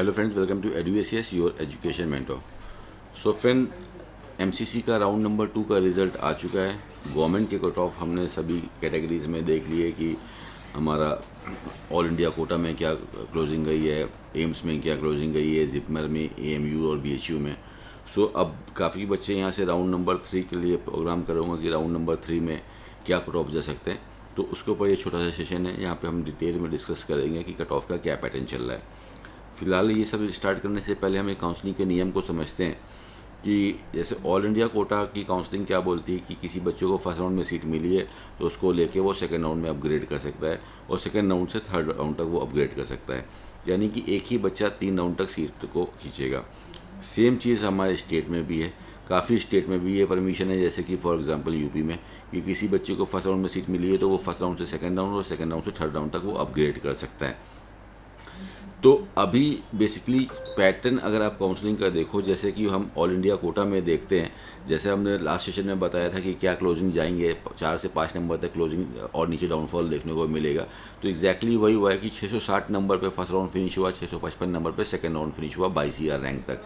Hello friends, welcome to EduACS your education mentor. So friend, MCC का round number 2 का result आ चुका है। Government के कट ऑफ हमने सभी कैटेगरीज़ में देख लिए कि हमारा ऑल इंडिया कोटा में क्या क्लोजिंग गई है, एम्स में क्या क्लोजिंग गई है, जिपमर में, एएमयू और बीएचयू में। सो अब काफ़ी बच्चे यहाँ से राउंड नंबर 3 के लिए प्रोग्राम करूँगा कि राउंड नंबर 3 में क्या कट ऑफ जा सकते हैं। तो उसके ऊपर ये छोटा सा सेशन है, यहाँ पे हम डिटेल में डिस्कस करेंगे कि कट ऑफ का क्या पैटर्न चल रहा है। फिलहाल ये सब स्टार्ट करने से पहले हम एक काउंसलिंग के नियम को समझते हैं कि जैसे ऑल इंडिया कोटा की काउंसलिंग क्या बोलती है कि किसी बच्चे को फर्स्ट राउंड में सीट मिली है तो उसको लेके वो सेकंड राउंड में अपग्रेड कर सकता है और सेकंड राउंड से थर्ड राउंड तक वो अपग्रेड कर सकता है, यानी कि एक ही बच्चा 3 राउंड तक सीट को खींचेगा। सेम चीज़ हमारे स्टेट में भी है, काफ़ी स्टेट में भी ये परमिशन है। जैसे कि फॉर एग्जांपल यूपी में कि किसी बच्चे को फर्स्ट राउंड में सीट मिली है तो वो फर्स्ट राउंड से सेकंड राउंड और सेकंड राउंड से थर्ड राउंड तक वो अपग्रेड कर सकता है। तो अभी बेसिकली पैटर्न अगर आप काउंसलिंग का देखो, जैसे कि हम ऑल इंडिया कोटा में देखते हैं, जैसे हमने लास्ट सेशन में बताया था कि क्या क्लोजिंग जाएंगे, 4 से 5 नंबर तक क्लोजिंग और नीचे डाउनफॉल देखने को मिलेगा। तो एग्जैक्टली वही हुआ है कि 660 नंबर पे फर्स्ट राउंड फिनिश हुआ, 655 नंबर पे सेकंड राउंड फिनिश हुआ 22 रैंक तक।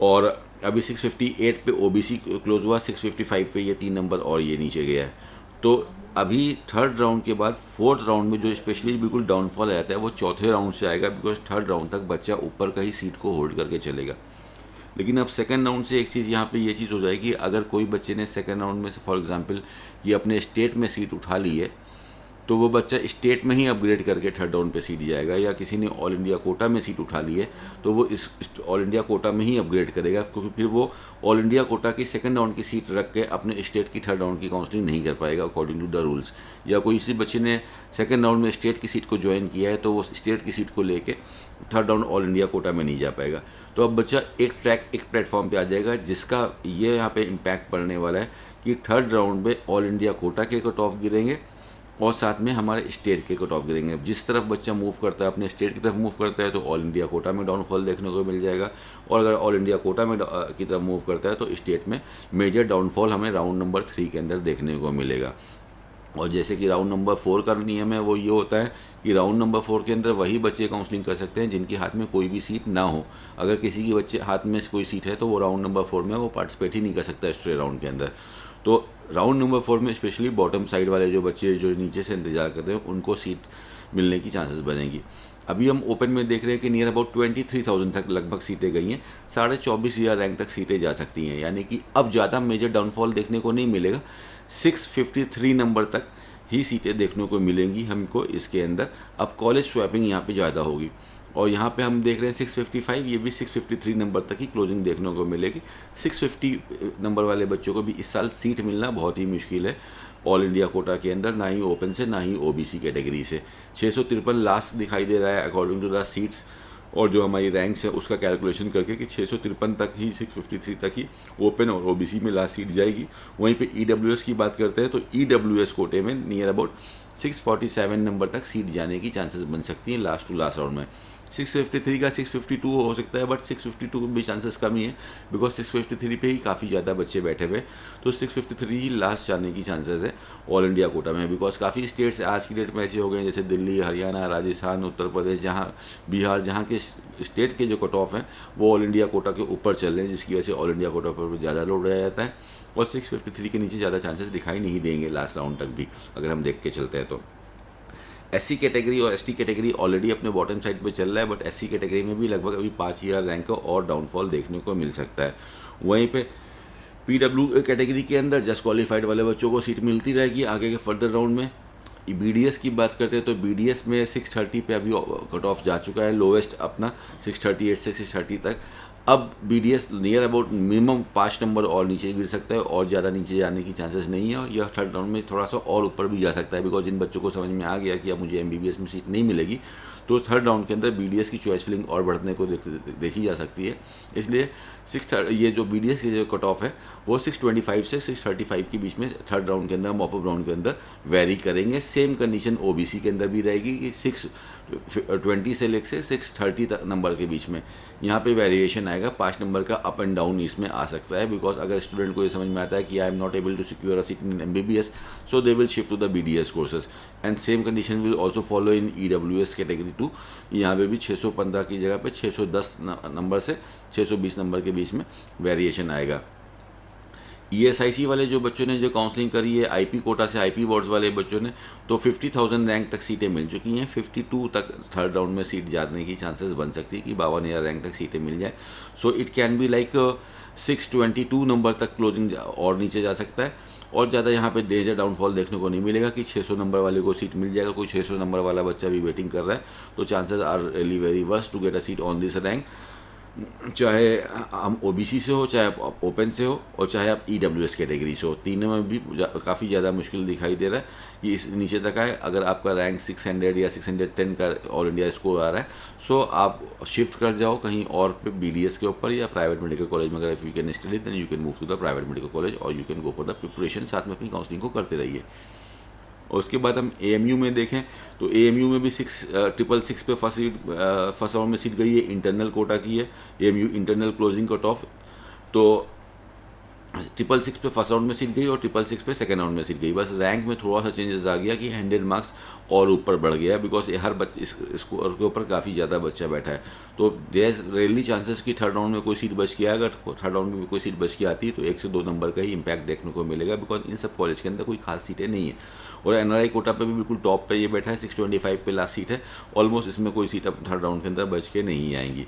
और अभी 658 पे ओबीसी क्लोज हुआ, 655 पे ये 3 नंबर और ये नीचे गया है। तो अभी थर्ड राउंड के बाद फोर्थ राउंड में जो स्पेशली बिल्कुल डाउनफॉल आता है वो चौथे राउंड से आएगा, बिकॉज थर्ड राउंड तक बच्चा ऊपर का ही सीट को होल्ड करके चलेगा। लेकिन अब सेकंड राउंड से एक चीज़ यहाँ पे ये चीज़ हो जाएगी, अगर कोई बच्चे ने सेकंड राउंड में से फॉर एग्जांपल ये अपने स्टेट में सीट उठा ली है तो वो बच्चा स्टेट में ही अपग्रेड करके थर्ड राउंड पे सीट जाएगा, या किसी ने ऑल इंडिया कोटा में सीट उठा ली है तो वो इस ऑल इंडिया कोटा में ही अपग्रेड करेगा, क्योंकि फिर वो ऑल इंडिया कोटा की सेकंड राउंड की सीट रख के अपने स्टेट की थर्ड राउंड की काउंसलिंग नहीं कर पाएगा अकॉर्डिंग टू द रूल्स। या कोई इसी बच्चे ने सेकंड राउंड में स्टेट की सीट को ज्वाइन किया है तो वो स्टेट की सीट को लेके third round all India quota में नहीं जा पाएगा। तो अब बच्चा एक ट्रैक एक प्लेटफॉर्म पे आ जाएगा, जिसका ये यहाँ पे इम्पैक्ट पड़ने वाला है कि थर्ड राउंड में ऑल इंडिया कोटा के कट ऑफ गिरेंगे और साथ में हमारे स्टेट के कट ऑफ गिरेंगे। जिस तरफ बच्चा मूव करता है, अपने स्टेट की तरफ मूव करता है तो ऑल इंडिया कोटा में डाउनफॉल देखने को मिल जाएगा, और अगर ऑल इंडिया कोटा में की तरफ मूव करता है तो स्टेट में मेजर डाउनफॉल हमें राउंड नंबर 3 के अंदर देखने को मिलेगा। और जैसे कि राउंड नंबर 4 का नियम है वो ये होता है कि राउंड नंबर 4 के अंदर वही बच्चे काउंसलिंग कर सकते हैं जिनके हाथ में कोई भी सीट ना हो। अगर किसी के बच्चे हाथ में कोई सीट है तो वो राउंड नंबर 4 में वो पार्टिसिपेट ही नहीं कर सकता स्ट्रे राउंड के अंदर। तो राउंड नंबर 4 में स्पेशली बॉटम साइड वाले जो बच्चे जो नीचे से इंतजार कर रहे हैं उनको सीट मिलने की चांसेस बनेगी। अभी हम ओपन में देख रहे हैं कि नियर अबाउट 23,000 तक लगभग सीटें गई हैं, 24,500 रैंक तक सीटें जा सकती हैं, यानी कि अब ज़्यादा मेजर डाउनफॉल देखने को नहीं मिलेगा। 653 नंबर तक ही सीटें देखने को मिलेंगी हमको इसके अंदर। अब कॉलेज स्वैपिंग यहाँ पे ज़्यादा होगी, और यहाँ पे हम देख रहे हैं 655, ये भी 653 नंबर तक ही क्लोजिंग देखने को मिलेगी। 650 नंबर वाले बच्चों को भी इस साल सीट मिलना बहुत ही मुश्किल है ऑल इंडिया कोटा के अंदर, ना ही ओपन से ना ही ओबीसी कैटेगरी से। 653 लास्ट दिखाई दे रहा है अकॉर्डिंग टू द सीट्स और जो हमारी रैंक्स है उसका कैलकुलेशन करके कि 653 तक ही, 653 तक ही ओपन और ओबीसी में लास्ट सीट जाएगी। वहीं पे ईडब्ल्यूएस की बात करते हैं तो ईडब्ल्यूएस कोटे में नियर अबाउट 647 नंबर तक सीट जाने की चांसेस बन सकती हैं लास्ट टू लास्ट राउंड में। 653 का 652 हो सकता है, बट 652 भी चांसेस कम ही है, बिकॉज 653 पे ही काफ़ी ज़्यादा बच्चे बैठे हुए, तो 653 ही लास्ट जाने की चांसेस है ऑल इंडिया कोटा में। बिकॉज काफ़ी स्टेट्स आज की डेट में ऐसे हो गए हैं जैसे दिल्ली, हरियाणा, राजस्थान, उत्तर प्रदेश, जहाँ बिहार, जहाँ के स्टेट के जो कट ऑफ हैं वो ऑल इंडिया कोटा के ऊपर चल रहे हैं, जिसकी वजह से ऑल इंडिया कोटा पर ज़्यादा लोड रह जाता है, और 653 के नीचे ज़्यादा चांसेस दिखाई नहीं देंगे लास्ट राउंड तक भी अगर हम देख के चलते हैं तो। एससी कैटेगरी और एसटी कैटेगरी ऑलरेडी अपने बॉटम साइड पे चल रहा है, बट एससी कैटेगरी में भी लगभग अभी 5,000 रैंक का और डाउनफॉल देखने को मिल सकता है। वहीं पे पीडब्ल्यू कैटेगरी के अंदर जस्ट क्वालिफाइड वाले बच्चों को सीट मिलती रहेगी आगे के फर्दर राउंड में। बीडीएस की बात करते हैं तो बीडीएस में 630 पे अभी कट ऑफ जा चुका है, लोवेस्ट अपना 638 से 630 तक। अब BDS near about minimum 5 number और नीचे गिर सकता है, और ज़्यादा नीचे जाने की चांसेस नहीं है, और यह थर्ड राउंड में थोड़ा सा और ऊपर भी जा सकता है, बिकॉज जिन बच्चों को समझ में आ गया कि अब मुझे एमबीबीएस में सीट नहीं मिलेगी तो थर्ड राउंड के अंदर बीडीएस की चॉइस फिलिंग और बढ़ने को देखी जा सकती है। इसलिए ये जो बीडीएस की जो कट ऑफ है वो 625 से 635 के बीच में थर्ड राउंड के अंदर, मॉपअप राउंड के अंदर वेरी करेंगे। सेम कंडीशन ओबीसी के अंदर भी रहेगी कि 620 से लेकर से 630 नंबर के बीच में यहाँ पे वेरिएशन आएगा, 5 नंबर का अप एंड डाउन इसमें आ सकता है। बिकॉज अगर स्टूडेंट को ये समझ में आता है कि I am not able to secure a seat in MBBS, so they will shift to the BDS courses, and same condition will also follow in EWS category 2, यहाँ पे भी 615 की जगह पे 610 नंबर से 620 नंबर के बीच में वेरिएशन आएगा। ESIC वाले जो बच्चों ने जो काउंसलिंग करी है IP कोटा से, IP बोर्ड्स वाले बच्चों ने, तो 50,000 रैंक तक सीटें मिल चुकी हैं। 52 तक थर्ड राउंड में सीट जाने की चांसेस बन सकती है कि 52,000 रैंक तक सीटें मिल जाए। So it can be like 622 number तक क्लोजिंग और नीचे जा सकता है, और ज़्यादा यहाँ पे डेंजर डाउनफॉल देखने को नहीं मिलेगा कि 600 नंबर वाले को सीट मिल जाएगा। कोई 600 नंबर वाला बच्चा भी वेटिंग कर रहा है, तो chances are really very worst to get a seat on this rank, चाहे हम OBC से हो, चाहे आप ओपन से हो, और चाहे आप EWS कैटेगरी से हो। तीनों में भी काफ़ी ज़्यादा मुश्किल दिखाई दे रहा है कि इस नीचे तक आए। अगर आपका रैंक 600 या 610 का ऑल इंडिया स्कोर आ रहा है, सो आप शिफ्ट कर जाओ कहीं और पे, BDS के ऊपर या प्राइवेट मेडिकल कॉलेज में। अगर if you can study then you can move to the private medical college और you can go for the preparation, साथ में अपनी काउंसलिंग को करते रहिए। और उसके बाद हम AMU में देखें तो AMU में भी 666 पे फर्स्ट राउंड में सीट गई है, इंटरनल कोटा की है AMU internal closing cut off. तो 666 पे फर्स्ट राउंड में सीट गई और 666 पे सेकंड राउंड में सीट गई। बस रैंक में थोड़ा सा चेंजेस आ गया कि 100 मार्क्स और ऊपर बढ़ गया, बिकॉज हर बच्चे इस स्कोर के ऊपर काफ़ी ज़्यादा बच्चा बैठा है। तो देयर रियली चांसेस कि थर्ड राउंड में कोई सीट बच के आएगा। अगर थर्ड राउंड में कोई सीट बच के आती है तो 1 से 2 नंबर का ही इम्पैक्ट देखने को मिलेगा, बिकॉज इन सब कॉलेज के अंदर कोई खास सीटें नहीं है। और NRI कोटा पे भी बिल्कुल टॉप पे ये बैठा है, 625 पे लास्ट सीट है ऑलमोस्ट। इसमें कोई सीट अब थर्ड राउंड के अंदर बच के नहीं आएंगी।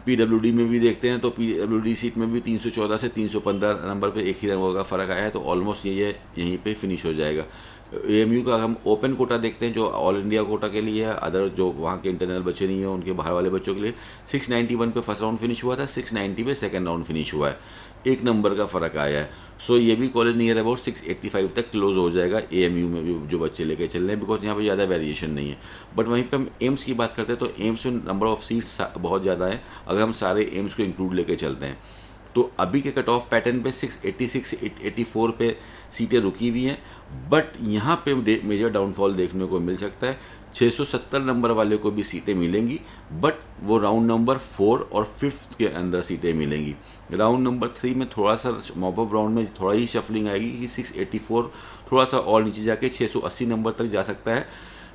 PWD में भी देखते हैं तो PWD सीट में भी 314 से 315 नंबर पे एक ही नंबर का फ़र्क आया है, तो ऑलमोस्ट ये यहीं पे फिनिश हो जाएगा। AMU का हम ओपन कोटा देखते हैं जो ऑल इंडिया कोटा के लिए है, अदर जो वहाँ के इंटरनल बच्चे नहीं हैं उनके बाहर वाले बच्चों के लिए 691 पे फर्स्ट राउंड फिनिश हुआ था, 690 पे सेकंड राउंड फिनिश हुआ है, 1 नंबर का फ़र्क आया है। सो ये भी कॉलेज नियर अबाउट 685 तक क्लोज हो जाएगा AMU में भी जो बच्चे लेके चल रहे हैं, बिकॉज यहाँ पे ज़्यादा वेरिएशन नहीं है। बट वहीं पे हम एम्स की बात करते हैं तो एम्स में नंबर ऑफ सीट्स बहुत ज़्यादा है। अगर हम सारे एम्स को इंक्लूड लेके चलते हैं तो अभी के कट ऑफ पैटर्न पे 686 84 पे सीटें रुकी हुई हैं, बट यहाँ पे मेजर डाउनफॉल देखने को मिल सकता है। 670 नंबर वाले को भी सीटें मिलेंगी, बट वो राउंड नंबर 4 और 5 के अंदर सीटें मिलेंगी। राउंड नंबर 3 में थोड़ा सा मॉप अप राउंड में थोड़ा ही शफलिंग आएगी कि 684 थोड़ा सा और नीचे जाके 680 नंबर तक जा सकता है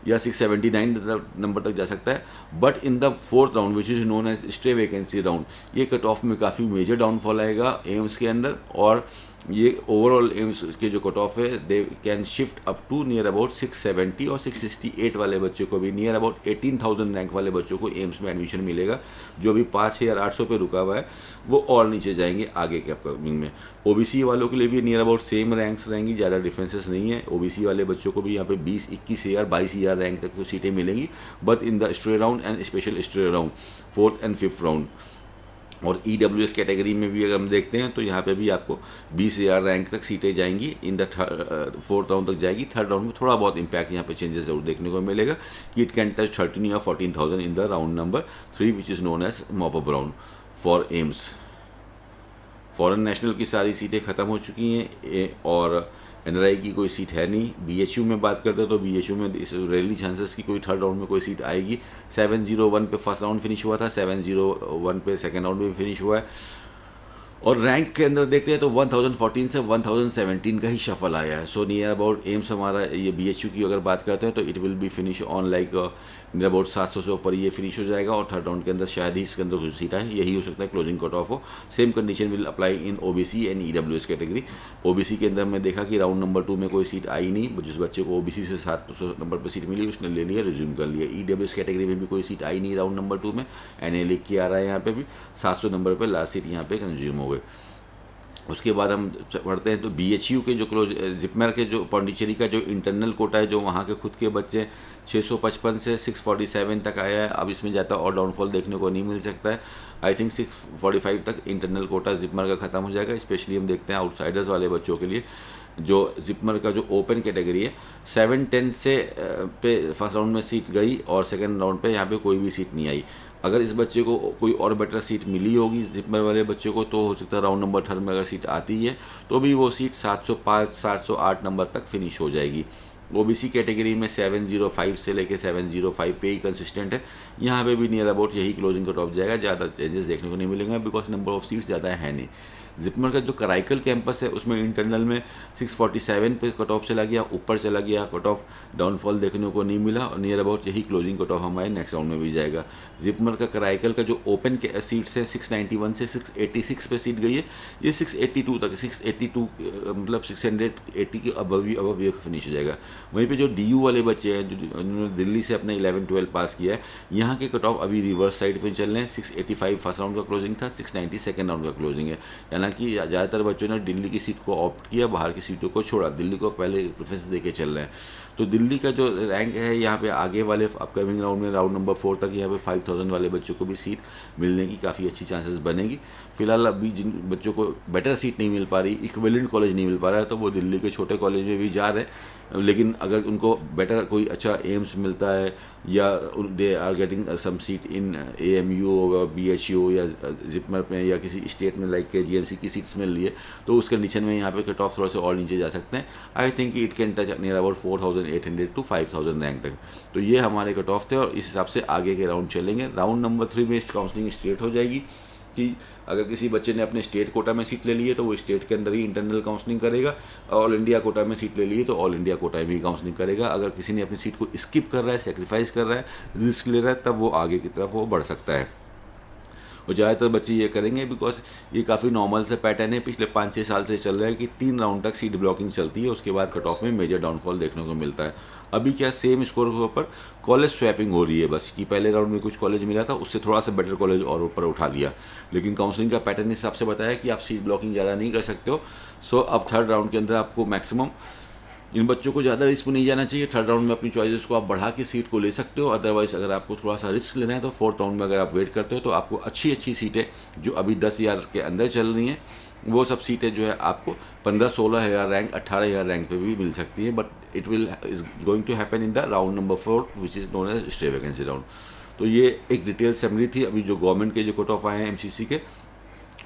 या 679 नंबर तक जा सकता है। But in the 4th round which is known as stray vacancy round, ये कट ऑफ में काफ़ी मेजर डाउनफॉल आएगा एम्स के अंदर, और ये ओवरऑल एम्स के जो कट ऑफ है they can shift up to near about 670 और 668 वाले बच्चों को भी, नियर अबाउट 18,000 रैंक वाले बच्चों को एम्स में एडमिशन मिलेगा। जो भी 5,800 पे रुका हुआ है वो और नीचे जाएंगे आगे के अपकमिंग में। OBC वालों के लिए भी नियर अबाउट सेम रैंक्स रहेंगी, ज़्यादा डिफरेंसेस नहीं है। OBC वाले बच्चों को भी यहाँ पे 20, 21,000, 22,000 रैंक तक तो सीटें मिलेंगी, but in the stray round and special stray round 4th and 5th round. और EWS कैटेगरी में भी अगर हम देखते हैं तो यहाँ पे भी आपको 20,000 रैंक तक सीटें जाएंगी, इन द 4th राउंड तक जाएगी। थर्ड राउंड में थोड़ा बहुत इम्पैक्ट यहाँ पे चेंजेस जरूर देखने को मिलेगा कि इट कैन टच 13 या 14,000 in the round number 3 which is known as mop up round for AIIMS. Foreign national की सारी सीटें ख़त्म हो चुकी हैं और NRI की कोई सीट है नहीं। BHU में बात करते हैं तो BHU में इस रेली चांसेस की कोई थर्ड राउंड में कोई सीट आएगी। 701 पे फर्स्ट राउंड फिनिश हुआ था, 701 पे सेकंड राउंड में फिनिश हुआ है। और रैंक के अंदर देखते हैं तो 1014 से 1017 का ही शफल आया है। सो नियर अबाउट एम्स हमारा ये BHU की अगर बात करते हैं तो it will be finish on like near about 700 से ऊपर ये फिनिश हो जाएगा, और थर्ड राउंड के अंदर शायद ही इसके अंदर कुछ सीट आए, यही हो सकता है क्लोजिंग कट ऑफ हो। Same condition will apply in OBC and EWS category. OBC के अंदर हमने देखा कि राउंड नंबर 2 में कोई सीट आई नहीं, जिस बच्चे को OBC से 700 नंबर पर सीट मिली उसने ले लिया, रिज्यूम कर लिया। EWS कैटेगरी में भी कोई सीट आई नहीं राउंड नंबर 2 में, NA लिख के आ रहा है यहाँ पे भी 700 नंबर पर लास्ट सीट यहाँ पे कंज्यूम हो गए। उसके बाद हम पढ़ते हैं तो BHU के जो क्लोज जिपमर के जो पौंडीचेरी का जो इंटरनल कोटा है, जो वहाँ के खुद के बच्चे 655 से 647 तक आया है। अब इसमें ज़्यादा और डाउनफॉल देखने को नहीं मिल सकता है। आई थिंक 645 तक इंटरनल कोटा जिपमर का ख़त्म हो जाएगा। स्पेशली हम देखते हैं आउटसाइडर्स वाले बच्चों के लिए जो जिपमर का जो ओपन कैटेगरी है 710 से पे फर्स्ट राउंड में सीट गई और सेकेंड राउंड पे यहाँ पे कोई भी सीट नहीं आई। अगर इस बच्चे को कोई और बेटर सीट मिली होगी जिपमर वाले बच्चे को तो हो सकता है राउंड नंबर 3 में अगर सीट आती है तो भी वो सीट 705 708 नंबर तक फिनिश हो जाएगी। OBC कैटेगरी में 705 से लेके 705 पे ही कंसिस्टेंट है। यहाँ पे भी नियर अबाउट यही क्लोजिंग कट ऑफ जाएगा, ज़्यादा चेंजेस देखने को नहीं मिलेंगे बिकॉज नंबर ऑफ सीट्स ज़्यादा है नहीं। जिपमर का जो कराईकल कैंपस है उसमें इंटरनल में 647 पे कट ऑफ चला गया, ऊपर चला गया, कट ऑफ डाउनफॉल देखने को नहीं मिला और नियर अबाउट यही क्लोजिंग कट ऑफ हमारे नेक्स्ट राउंड में भी जाएगा। जिपमर का कराईकल का जो ओपन के सीट्स है 691 से 686 पे सीट गई है, ये 682 तक 682 मतलब 680 के अबव ये फिनिश हो जाएगा। वहीं पे जो DU वाले बच्चे हैं जिन्होंने दिल्ली से अपना 11-12 पास किया है, यहाँ के कट ऑफ अभी रिवर्स साइड पे चल रहे हैं। 685 फर्स्ट राउंड का क्लोजिंग था, 690 सेकंड राउंड का क्लोजिंग है। यानी ज़्यादातर बच्चों ने दिल्ली की सीट को ऑप्ट किया, बाहर की सीटों को छोड़ा, दिल्ली को पहले प्रेफरेंस दे के चल रहे हैं। तो दिल्ली का जो रैंक है यहाँ पे आगे वाले अपकमिंग राउंड में राउंड नंबर 4 तक यहाँ पे 5000 वाले बच्चों को भी सीट मिलने की काफ़ी अच्छी चांसेस बनेगी। फिलहाल अभी जिन बच्चों को बेटर सीट नहीं मिल पा रही, इक्विवेलेंट कॉलेज नहीं मिल पा रहा है, तो वो दिल्ली के छोटे कॉलेज में भी जा रहे हैं। लेकिन अगर उनको बेटर कोई अच्छा एम्स मिलता है या they are getting some seat in AMU BHU या जिपमर में या किसी स्टेट में लाइक GNC की सीट्स मिल रही है, तो उस कंडीशन में यहाँ पे कट ऑफ थोड़ा से और नीचे जा सकते हैं। I think it can touch near about 4800 to 5000 rank तक। तो ये हमारे कट ऑफ थे और इस हिसाब से आगे के राउंड चलेंगे। राउंड नंबर 3 में काउंसलिंग स्ट्रेट हो जाएगी कि अगर किसी बच्चे ने अपने स्टेट कोटा में सीट ले ली है तो वो स्टेट के अंदर ही इंटरनल काउंसलिंग करेगा, ऑल इंडिया कोटा में सीट ले ली है तो ऑल इंडिया कोटा में ही काउंसलिंग करेगा। अगर किसी ने अपनी सीट को स्किप कर रहा है, सेक्रीफाइस कर रहा है, रिस्क ले रहा है, तब वो आगे की तरफ वो बढ़ सकता है। और ज़्यादातर बच्चे ये करेंगे बिकॉज ये काफ़ी नॉर्मल से पैटर्न है, पिछले 5-6 साल से चल रहा है कि 3 राउंड तक सीट ब्लॉकिंग चलती है, उसके बाद कट ऑफ में मेजर डाउनफॉल देखने को मिलता है। अभी क्या सेम स्कोर के ऊपर कॉलेज स्वैपिंग हो रही है, बस कि पहले राउंड में कुछ कॉलेज मिला था, उससे थोड़ा सा बेटर कॉलेज और ऊपर उठा लिया। लेकिन काउंसलिंग का पैटर्न इस हिसाब से बताया कि आप सीट ब्लॉकिंग ज़्यादा नहीं कर सकते हो। सो अब थर्ड राउंड के अंदर आपको मैक्सिमम इन बच्चों को ज़्यादा रिस्क में नहीं जाना चाहिए। थर्ड राउंड में अपनी चॉइसेस को आप बढ़ा के सीट को ले सकते हो। अदरवाइज अगर आपको थोड़ा सा रिस्क लेना है तो फोर्थ राउंड में अगर आप वेट करते हो तो आपको अच्छी सीटें जो अभी 10,000 के अंदर चल रही हैं, वो सब सीटें जो है आपको 15-16 हज़ार रैंक 18 हज़ार रैंक पे भी मिल सकती हैं। But it will is going to happen in the round number 4 which is known as stray vacancy round. तो ये एक डिटेल समरी थी अभी जो गवर्नमेंट के जो कट ऑफ आए हैं MCC के।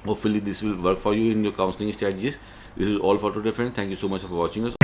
Hopefully this will work for you in your counseling strategies. This is all for today, friends. Thank you so much for watching us.